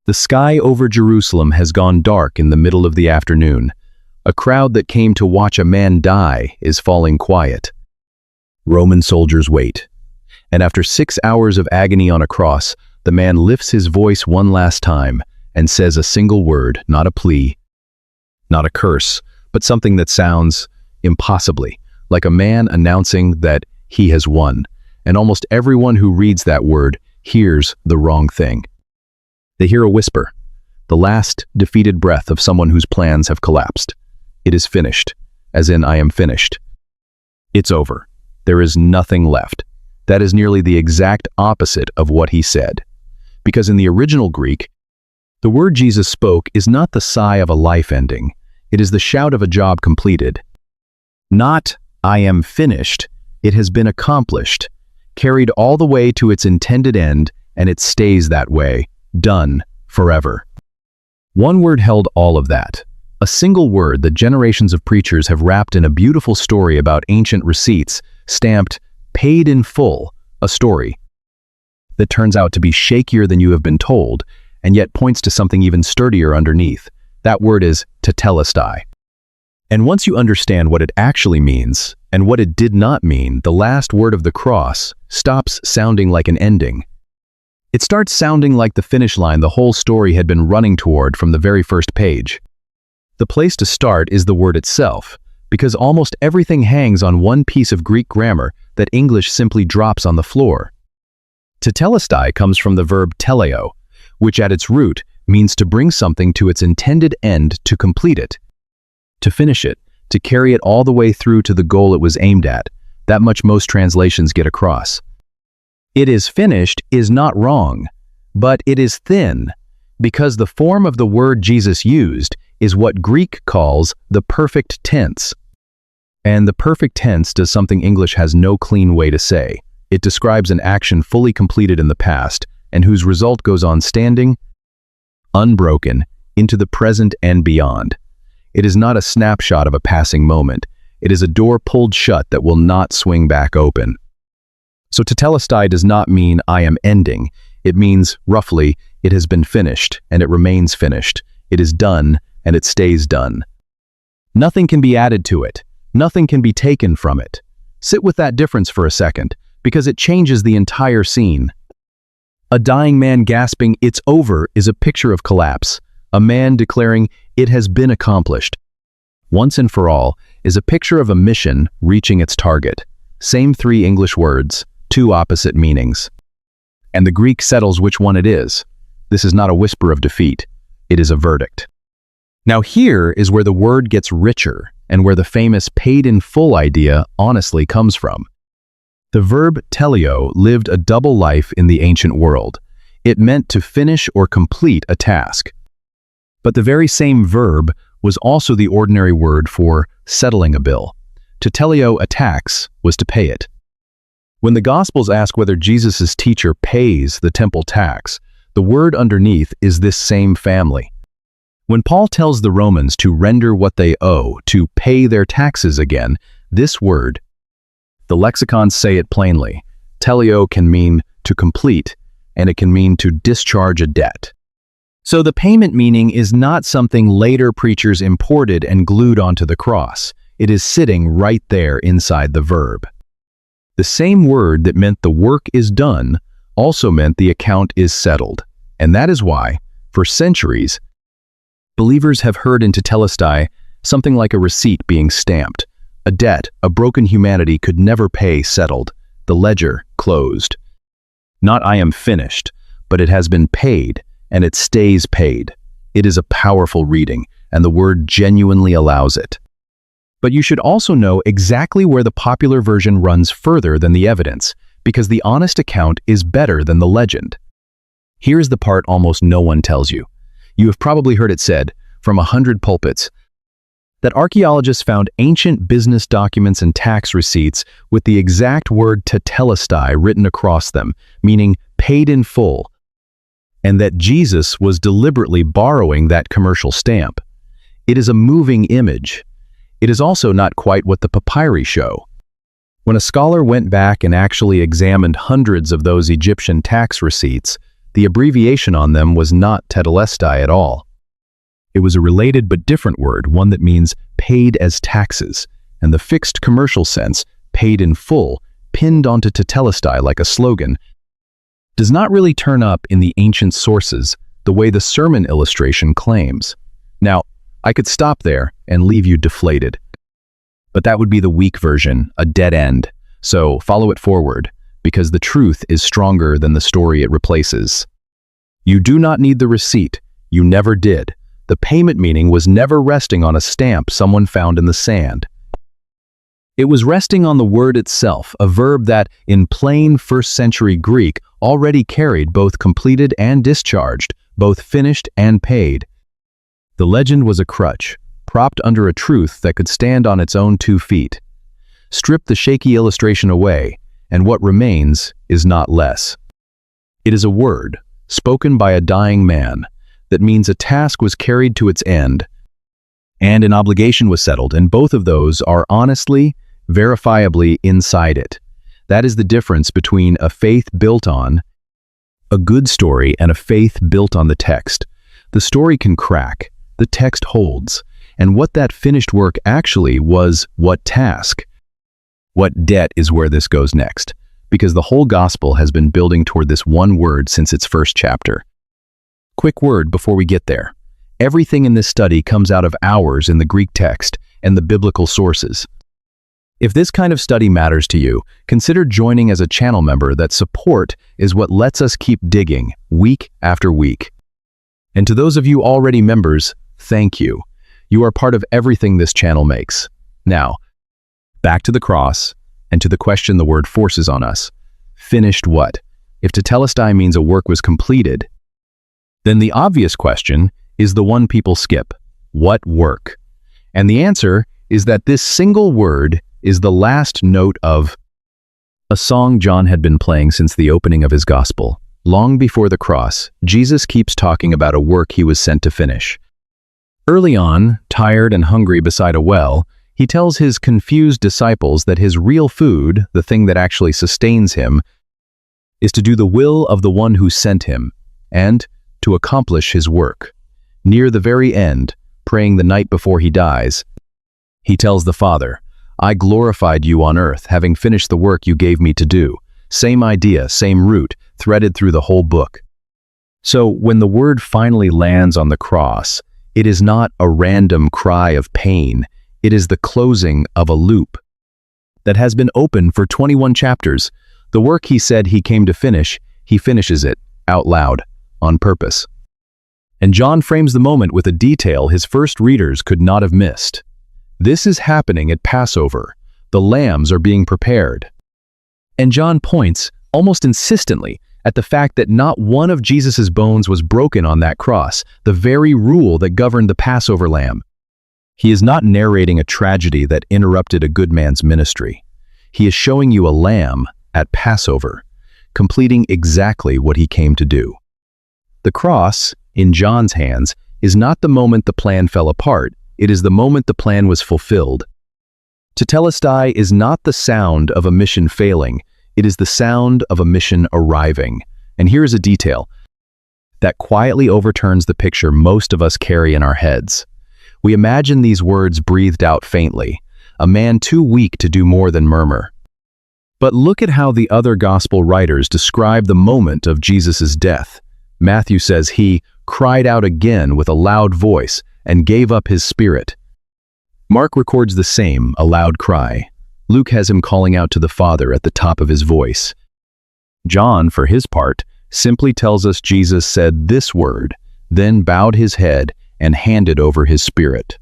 The sky over Jerusalem has gone dark in the middle of the afternoon. A crowd that came to watch a man die is falling quiet. Roman soldiers wait. And after 6 hours of agony on a cross, the man lifts his voice one last time and says a single word, not a plea, not a curse, but something that sounds impossibly like a man announcing that he has won. And almost everyone who reads that word hears the wrong thing. They hear a whisper, the last defeated breath of someone whose plans have collapsed. It is finished, as in I am finished. It's over. There is nothing left. That is nearly the exact opposite of what he said. Because in the original Greek, the word Jesus spoke is not the sigh of a life ending. It is the shout of a job completed. Not, I am finished. It has been accomplished, carried all the way to its intended end, and it stays that way, done, forever. One word held all of that. A single word that generations of preachers have wrapped in a beautiful story about ancient receipts, stamped, paid in full, a story that turns out to be shakier than you have been told, and yet points to something even sturdier underneath. That word is Tetelestai. And once you understand what it actually means, and what it did not mean, the last word of the cross stops sounding like an ending. It starts sounding like the finish line the whole story had been running toward from the very first page. The place to start is the word itself, because almost everything hangs on one piece of Greek grammar that English simply drops on the floor. Tetelestai comes from the verb teleo, which at its root means to bring something to its intended end, to complete it, to finish it, to carry it all the way through to the goal it was aimed at. That much most translations get across. It is finished is not wrong, but it is thin, because the form of the word Jesus used is what Greek calls the perfect tense. And the perfect tense does something English has no clean way to say. It describes an action fully completed in the past and whose result goes on standing, unbroken, into the present and beyond. It is not a snapshot of a passing moment. It is a door pulled shut that will not swing back open. So Tetelestai does not mean I am ending. It means, roughly, it has been finished and it remains finished. It is done and it stays done. Nothing can be added to it. Nothing can be taken from it. Sit with that difference for a second, because it changes the entire scene. A dying man gasping, "It's over," is a picture of collapse. A man declaring, "It has been accomplished, once and for all," is a picture of a mission reaching its target. Same 3 English words, 2 opposite meanings. And the Greek settles which one it is. This is not a whisper of defeat. It is a verdict. Now here is where the word gets richer, and where the famous paid in full idea honestly comes from. The verb teleo lived a double life in the ancient world. It meant to finish or complete a task. But the very same verb was also the ordinary word for settling a bill. To teleo a tax was to pay it. When the Gospels ask whether Jesus' teacher pays the temple tax, the word underneath is this same family. When Paul tells the Romans to render what they owe, to pay their taxes again, this word, the lexicons say it plainly, teleo can mean to complete, and it can mean to discharge a debt. So the payment meaning is not something later preachers imported and glued onto the cross. It is sitting right there inside the verb. The same word that meant the work is done also meant the account is settled. And that is why, for centuries, believers have heard in Tetelestai something like a receipt being stamped. A debt a broken humanity could never pay settled. The ledger closed. Not I am finished, but it has been paid, and it stays paid. It is a powerful reading, and the word genuinely allows it. But you should also know exactly where the popular version runs further than the evidence, because the honest account is better than the legend. Here's the part almost no one tells you. You have probably heard it said, from 100 pulpits, that archaeologists found ancient business documents and tax receipts with the exact word tetelestai written across them, meaning paid in full, and that Jesus was deliberately borrowing that commercial stamp. It is a moving image. It is also not quite what the papyri show. When a scholar went back and actually examined hundreds of those Egyptian tax receipts, The abbreviation on them was not Tetelestai at all. It was a related but different word, one that means paid as taxes, and the fixed commercial sense, paid in full, pinned onto Tetelestai like a slogan, does not really turn up in the ancient sources the way the sermon illustration claims. Now, I could stop there and leave you deflated. But that would be the weak version, a dead end. So follow it forward, because the truth is stronger than the story it replaces. You do not need the receipt. You never did. The payment meaning was never resting on a stamp someone found in the sand. It was resting on the word itself, a verb that, in plain first-century Greek, already carried both completed and discharged, both finished and paid. The legend was a crutch, propped under a truth that could stand on its own 2 feet. Strip the shaky illustration away, and what remains is not less. It is a word, spoken by a dying man, that means a task was carried to its end, and an obligation was settled, and both of those are honestly, verifiably inside it. That is the difference between a faith built on a good story and a faith built on the text. The story can crack, the text holds, and what that finished work actually was, what task? What debt is where this goes next, because the whole gospel has been building toward this one word since its first chapter. Quick word before we get there. Everything in this study comes out of ours in the Greek text and the biblical sources. If this kind of study matters to you, consider joining as a channel member. That support is what lets us keep digging, week after week. And to those of you already members, thank you. You are part of everything this channel makes. Now, back to the cross, and to the question the word forces on us. Finished what? If Tetelestai means a work was completed, then the obvious question is the one people skip. What work? And the answer is that this single word is the last note of a song John had been playing since the opening of his gospel. Long before the cross, Jesus keeps talking about a work he was sent to finish. Early on, tired and hungry beside a well, he tells his confused disciples that his real food, the thing that actually sustains him, is to do the will of the one who sent him, and to accomplish his work. Near the very end, praying the night before he dies, he tells the Father, I glorified you on earth, having finished the work you gave me to do. Same idea, same root, threaded through the whole book. So when the word finally lands on the cross, it is not a random cry of pain. It is the closing of a loop that has been open for 21 chapters. The work he said he came to finish, he finishes it out loud, on purpose. And John frames the moment with a detail his first readers could not have missed. This is happening at Passover. The lambs are being prepared. And John points, almost insistently, at the fact that not one of Jesus' bones was broken on that cross, the very rule that governed the Passover lamb. He is not narrating a tragedy that interrupted a good man's ministry. He is showing you a lamb at Passover, completing exactly what he came to do. The cross, in John's hands, is not the moment the plan fell apart, it is the moment the plan was fulfilled. Tetelestai is not the sound of a mission failing, it is the sound of a mission arriving. And here is a detail that quietly overturns the picture most of us carry in our heads. We imagine these words breathed out faintly, a man too weak to do more than murmur. But look at how the other gospel writers describe the moment of Jesus' death. Matthew says he cried out again with a loud voice and gave up his spirit. Mark records the same, a loud cry. Luke has him calling out to the Father at the top of his voice. John, for his part, simply tells us Jesus said this word, then bowed his head and handed over his spirit.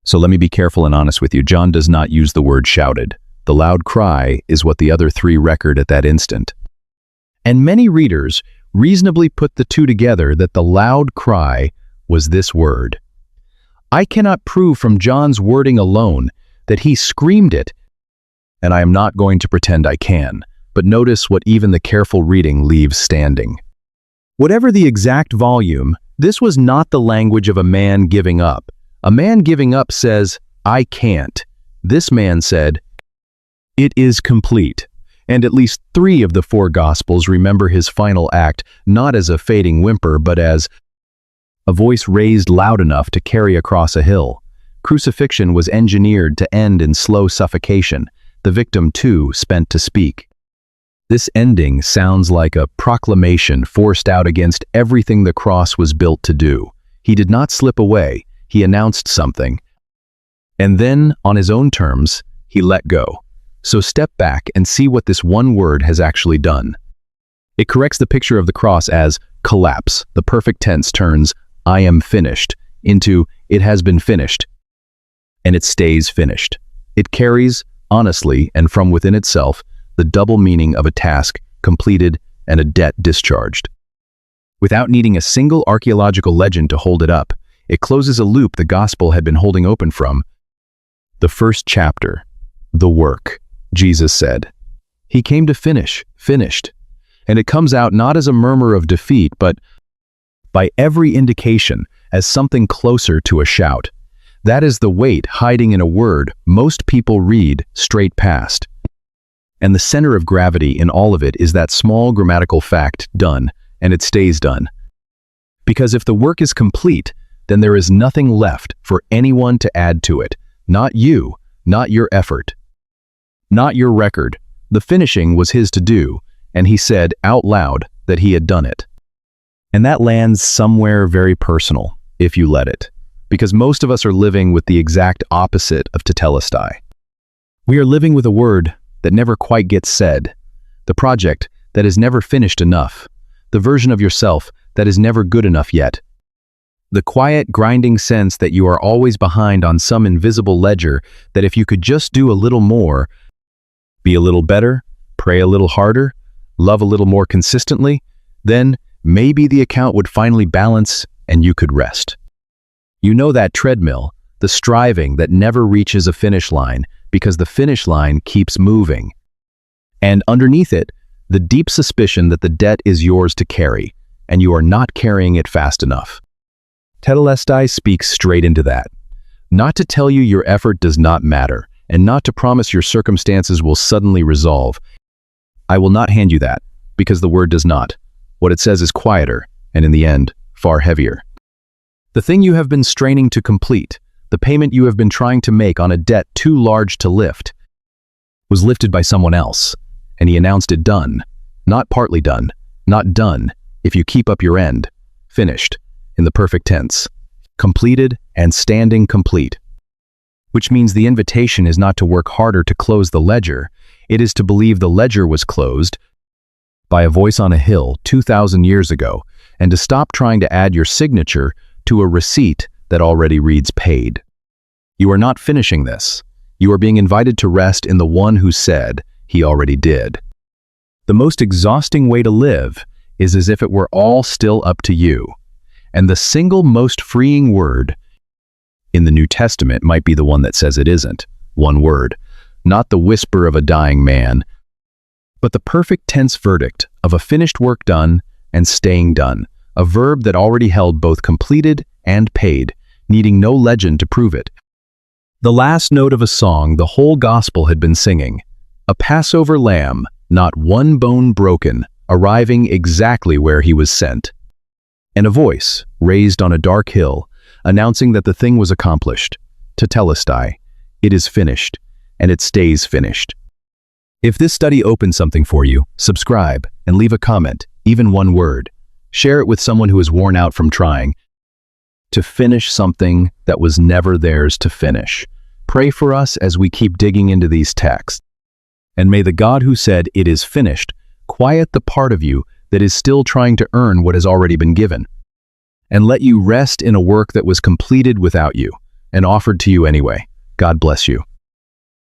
So let me be careful and honest with you. John does not use the word shouted. The loud cry is what the other three record at that instant. And many readers reasonably put the two together that the loud cry was this word. I cannot prove from John's wording alone that he screamed it, and I am not going to pretend I can, but notice what even the careful reading leaves standing. Whatever the exact volume, this was not the language of a man giving up. A man giving up says, I can't. This man said, it is complete. And at least 3 of the 4 Gospels remember his final act not as a fading whimper, but as a voice raised loud enough to carry across a hill. Crucifixion was engineered to end in slow suffocation, the victim too spent to speak. This ending sounds like a proclamation forced out against everything the cross was built to do. He did not slip away, he announced something. And then, on his own terms, he let go. So step back and see what this one word has actually done. It corrects the picture of the cross as collapse. The perfect tense turns "I am finished" into "it has been finished." And it stays finished. It carries, honestly and from within itself, the double meaning of a task completed and a debt discharged. Without needing a single archaeological legend to hold it up, it closes a loop the gospel had been holding open from the first chapter, the work. Jesus said. He came to finish, finished. And it comes out not as a murmur of defeat, but by every indication as something closer to a shout. That is the weight hiding in a word most people read straight past. And the center of gravity in all of it is that small grammatical fact, done, and it stays done. Because if the work is complete, then there is nothing left for anyone to add to it. Not you, not your effort. Not your record. The finishing was his to do, and he said out loud that he had done it. And that lands somewhere very personal, if you let it, because most of us are living with the exact opposite of Tetelestai. We are living with a word that never quite gets said, the project that is never finished enough, the version of yourself that is never good enough yet. The quiet, grinding sense that you are always behind on some invisible ledger that if you could just do a little more, be a little better, pray a little harder, love a little more consistently, then maybe the account would finally balance and you could rest. You know that treadmill, the striving that never reaches a finish line because the finish line keeps moving. And underneath it, the deep suspicion that the debt is yours to carry, and you are not carrying it fast enough. Tetelestai speaks straight into that. Not to tell you your effort does not matter, and not to promise your circumstances will suddenly resolve. I will not hand you that, because the word does not. What it says is quieter, and in the end, far heavier. The thing you have been straining to complete, the payment you have been trying to make on a debt too large to lift, was lifted by someone else, and he announced it done. Not partly done, not done, if you keep up your end. Finished, in the perfect tense. Completed and standing complete. Which means the invitation is not to work harder to close the ledger, it is to believe the ledger was closed by a voice on a hill 2,000 years ago, and to stop trying to add your signature to a receipt that already reads paid. You are not finishing this. You are being invited to rest in the one who said he already did. The most exhausting way to live is as if it were all still up to you. And the single most freeing word in the New Testament might be the one that says it isn't. One word, not the whisper of a dying man, but the perfect tense verdict of a finished work done and staying done, a verb that already held both completed and paid, needing no legend to prove it. The last note of a song the whole gospel had been singing, a Passover lamb, not one bone broken, arriving exactly where he was sent. And a voice, raised on a dark hill, announcing that the thing was accomplished. Tetelestai, it is finished, and it stays finished. If this study opened something for you, subscribe and leave a comment, even one word. Share it with someone who is worn out from trying to finish something that was never theirs to finish. Pray for us as we keep digging into these texts. And may the God who said, "It is finished," quiet the part of you that is still trying to earn what has already been given, and let you rest in a work that was completed without you and offered to you anyway. God bless you.